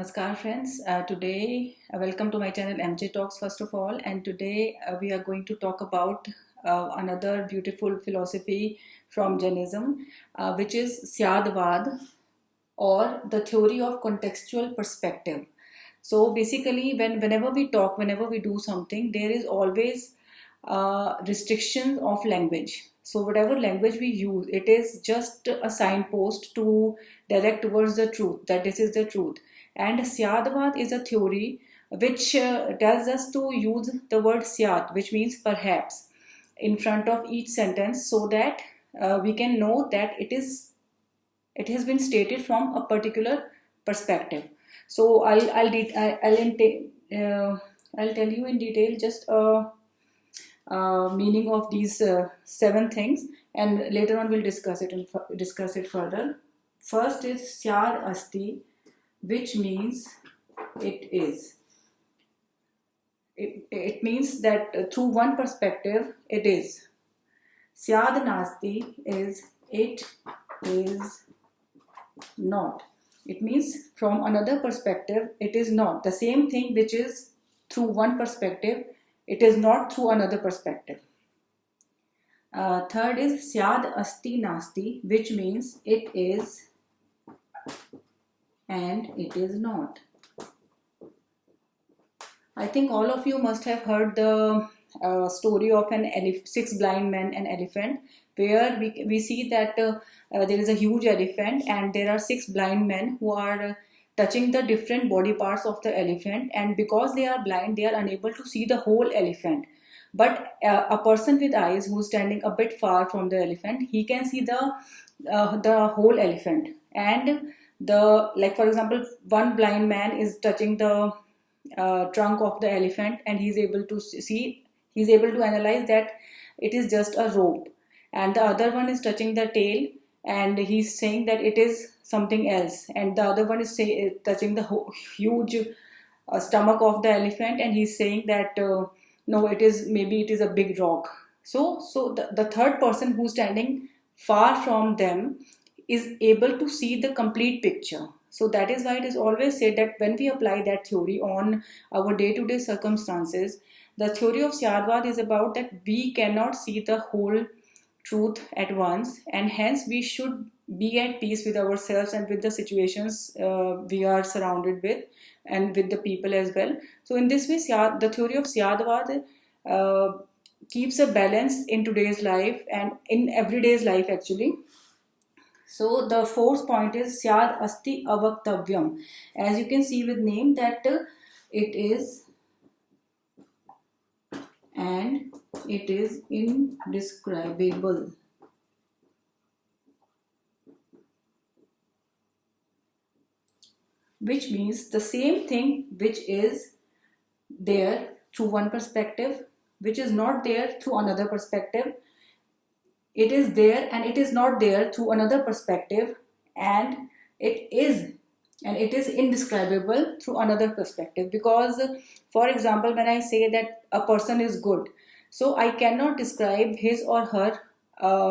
Namaskar friends. Today, welcome to my channel MJ Talks first of all, and today we are going to talk about another beautiful philosophy from Jainism, which is Syadvad, or the theory of contextual perspective. So basically, whenever we talk, whenever we do something, there is always restriction of language. So whatever language we use, it is just a signpost to direct towards the truth, that this is the truth. And Syadvad is a theory which tells us to use the word Syad, which means perhaps, in front of each sentence, so that we can know that it has been stated from a particular perspective. So I'll tell you in detail just meaning of these seven things, and later on we'll discuss it further. First is Syad Asti, which means it is. It means that through one perspective it is. Syad Nasti is it is not. It means from another perspective it is not. The same thing which is through one perspective, it is not through another perspective. Third is Syad Asti Nasti, which means it is and it is not. I think all of you must have heard the story of six blind men and elephant, where we see that there is a huge elephant and there are six blind men who are touching the different body parts of the elephant, and because they are blind, they are unable to see the whole elephant. But a person with eyes who is standing a bit far from the elephant, he can see the whole elephant. And like for example, one blind man is touching the trunk of the elephant, and he's able to analyze that it is just a rope, and the other one is touching the tail and he's saying that it is something else, and the other one is touching the huge stomach of the elephant, and he's saying that no, it is a big rock. So the third person who's standing far from them is able to see the complete picture. So that is why it is always said that when we apply that theory on our day-to-day circumstances, the theory of Syadvad is about that we cannot see the whole truth at once, and hence we should be at peace with ourselves and with the situations we are surrounded with, and with the people as well. So in this way, the theory of Syadvad keeps a balance in today's life and in everyday's life actually. So the fourth point is Syad Asti Avaktavyam. As you can see with name that it is and it is indescribable. Which means the same thing which is there through one perspective, which is not there through another perspective. It is there and it is not there through another perspective, and it is indescribable through another perspective. Because for example, when I say that a person is good, so I cannot describe his or her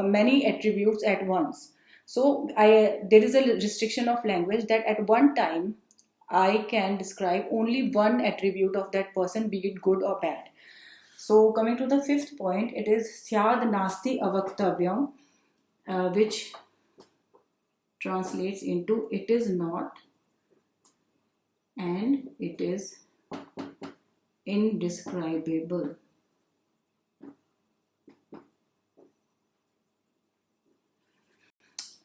many attributes at once. So there is a restriction of language that at one time I can describe only one attribute of that person, be it good or bad. So coming to the fifth point, it is Syad Nasti Avaktavyam, which translates into it is not and it is indescribable.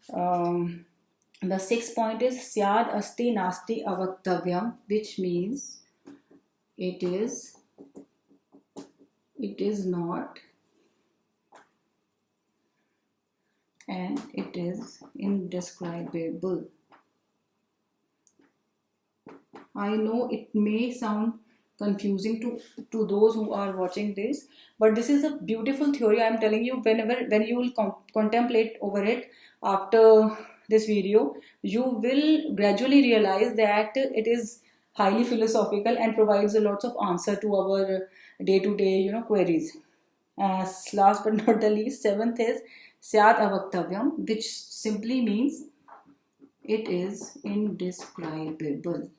The sixth point is Syad Asti Nasti Avaktavyam, which means it is not and it is indescribable. I know it may sound confusing to those who are watching this, but this is a beautiful theory. I am telling you, when you will contemplate over it after this video, you will gradually realize that it is highly philosophical and provides a lot of answer to our day-to-day queries. Last but not the least, seventh is Syad Avaktavyam, which simply means it is indescribable.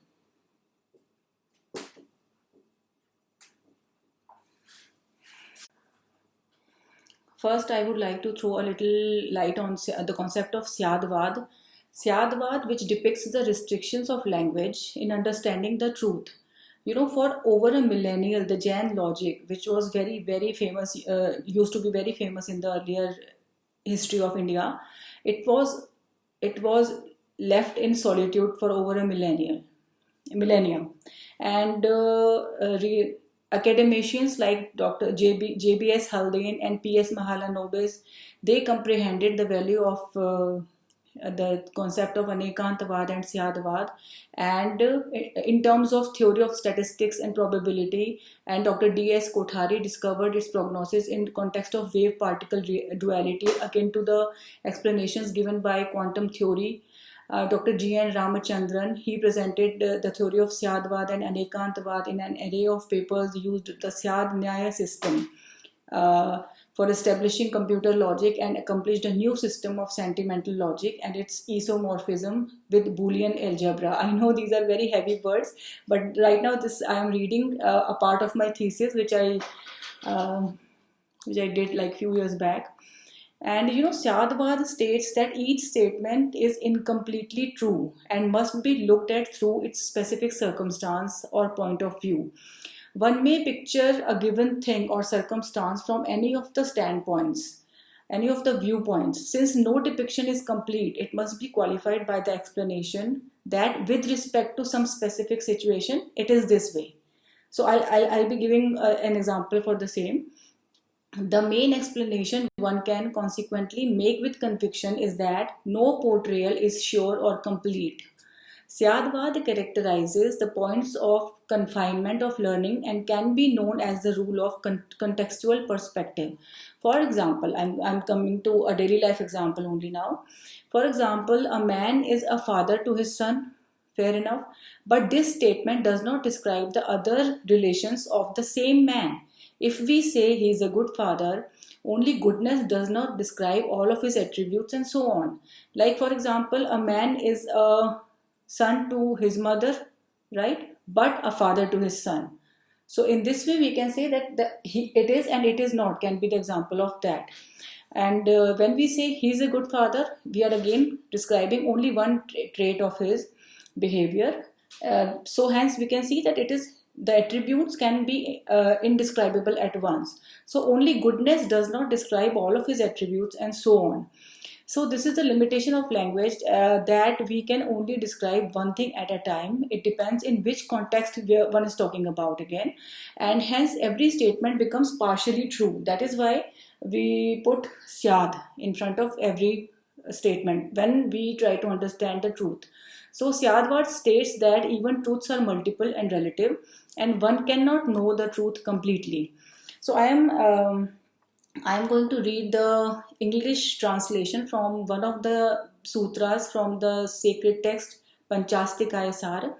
First, I would like to throw a little light on the concept of Syadvad. Syadvad, which depicts the restrictions of language in understanding the truth. For over a millennial, the Jain logic, which was very, very famous, used to be very famous in the earlier history of India, it was it was left in solitude for over a millennium, and academicians like Dr. JBS Haldane and PS Mahalanobis, they comprehended the value of the concept of Anekantavad and Syadvad, and in terms of theory of statistics and probability, and Dr. D.S. Kothari discovered its prognosis in context of wave particle duality akin to the explanations given by quantum theory. Dr. G.N. Ramachandran, he presented the theory of Syadvad and Anekantavad in an array of papers, used the Syad Nyaya system for establishing computer logic, and accomplished a new system of sentimental logic and its isomorphism with Boolean algebra. I know these are very heavy words, but right now I am reading a part of my thesis which I did like few years back. And Syadvad states that each statement is incompletely true and must be looked at through its specific circumstance or point of view. One may picture a given thing or circumstance from any of the standpoints, any of the viewpoints. Since no depiction is complete, it must be qualified by the explanation that with respect to some specific situation, it is this way. So I'll be giving an example for the same. The main explanation one can consequently make with conviction is that no portrayal is sure or complete. Syadvad characterizes the points of confinement of learning and can be known as the rule of contextual perspective. For example, I'm coming to a daily life example only now. For example, a man is a father to his son, fair enough, but this statement does not describe the other relations of the same man. If we say he is a good father, only goodness does not describe all of his attributes and so on. Like for example, a man is a son to his mother, right? But a father to his son. So in this way, we can say that it is and it is not can be the example of that. And when we say he is a good father, we are again describing only one trait of his behavior. So hence we can see that it is the attributes can be indescribable at once. So only goodness does not describe all of his attributes and so on. So this is the limitation of language, that we can only describe one thing at a time. It depends in which context one is talking about again, and hence every statement becomes partially true. That is why we put syad in front of every statement when we try to understand the truth. So Syadvad states that even truths are multiple and relative, and one cannot know the truth completely. So I am going to read the English translation from one of the sutras from the sacred text Panchastikaya Sar,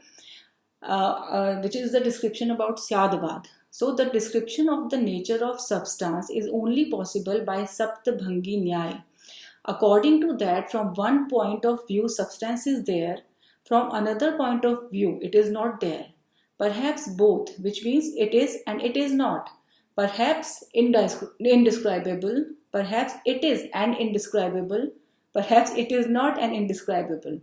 which is the description about Syadvad. So the description of the nature of substance is only possible by Saptabhangi Nyaya. According to that, from one point of view, substance is there, from another point of view, it is not there. Perhaps both, which means it is and it is not. Perhaps indescribable, perhaps it is and indescribable, perhaps it is not and indescribable,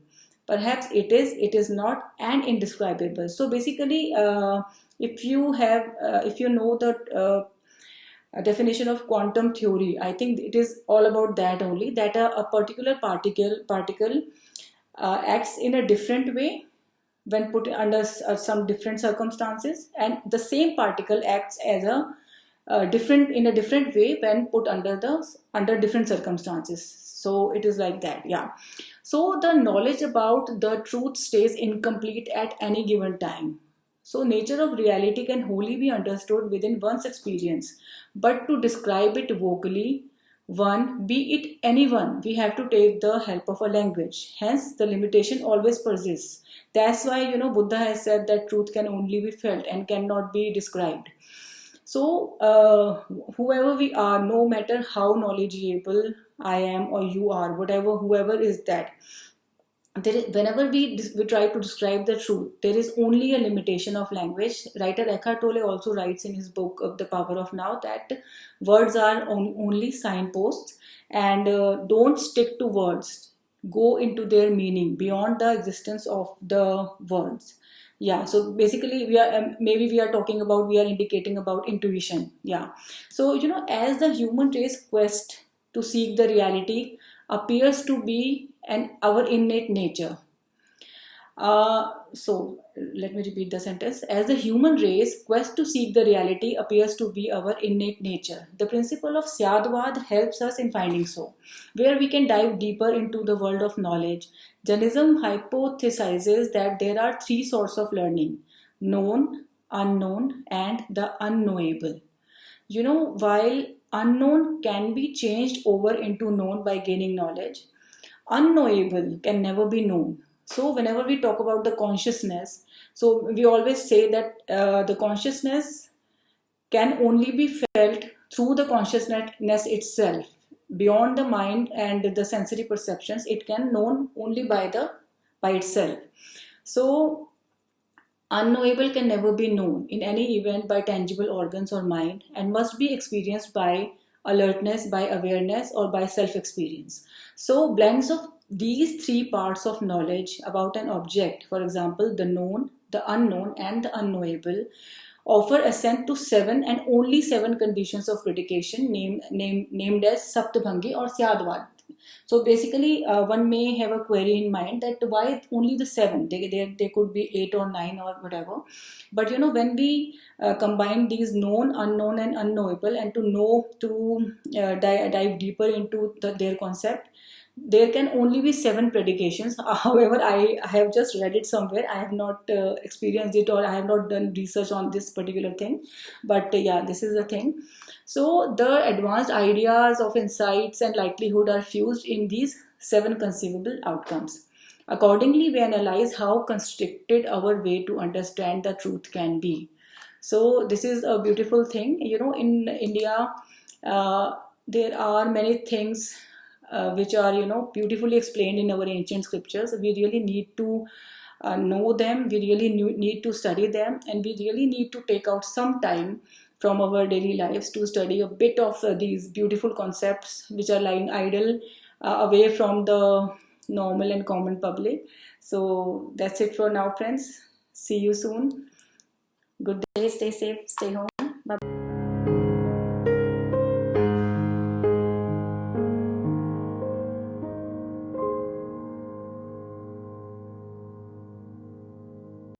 perhaps it is not and indescribable. So basically, if you know the definition of quantum theory, I think it is all about that only, that a particular particle acts in a different way when put under some different circumstances, and the same particle acts as a different way when put under different circumstances. So it is like that, yeah. So the knowledge about the truth stays incomplete at any given time. So nature of reality can wholly be understood within one's experience, but to describe it vocally, one, be it anyone, we have to take the help of a language. Hence, the limitation always persists. That's why, Buddha has said that truth can only be felt and cannot be described. So, whoever we are, no matter how knowledgeable I am or you are, whoever is that, whenever we try to describe the truth, there is only a limitation of language. Writer Eckhart Tolle also writes in his book of The Power of Now that words are only signposts, and don't stick to words. Go into their meaning beyond the existence of the words. Yeah, so basically we are maybe we are talking about, we are indicating about intuition. Yeah, so as the human race quest to seek the reality appears to be our innate nature. So let me repeat the sentence. As the human race, quest to seek the reality appears to be our innate nature. The principle of Syadvad helps us in finding so, where we can dive deeper into the world of knowledge. Jainism hypothesizes that there are three sorts of learning: known, unknown, and the unknowable. While unknown can be changed over into known by gaining knowledge, unknowable can never be known. So whenever we talk about the consciousness, so we always say that the consciousness can only be felt through the consciousness itself. Beyond the mind and the sensory perceptions, it can known only by itself. So unknowable can never be known in any event by tangible organs or mind, and must be experienced by alertness, by awareness, or by self experience. So, blends of these three parts of knowledge about an object, for example, the known, the unknown, and the unknowable, offer assent to seven and only seven conditions of predication named as Saptabhangi or Syadvad. So basically, one may have a query in mind that why only the seven? They could be eight or nine or whatever. But when we combine these known, unknown, and unknowable, and dive deeper into their concept, there can only be seven predications. However, I have just read it somewhere. I have not experienced it, or I have not done research on this particular thing. But yeah, this is the thing. So the advanced ideas of insights and likelihood are fused in these seven conceivable outcomes. Accordingly, we analyze how constricted our way to understand the truth can be. So this is a beautiful thing. In India, there are many things which are beautifully explained in our ancient scriptures. We really need to know them. We really need to study them, and we really need to take out some time from our daily lives to study a bit of these beautiful concepts which are lying idle away from the normal and common public. So that's it for now, friends. See you soon. Good day. Stay safe. Stay home.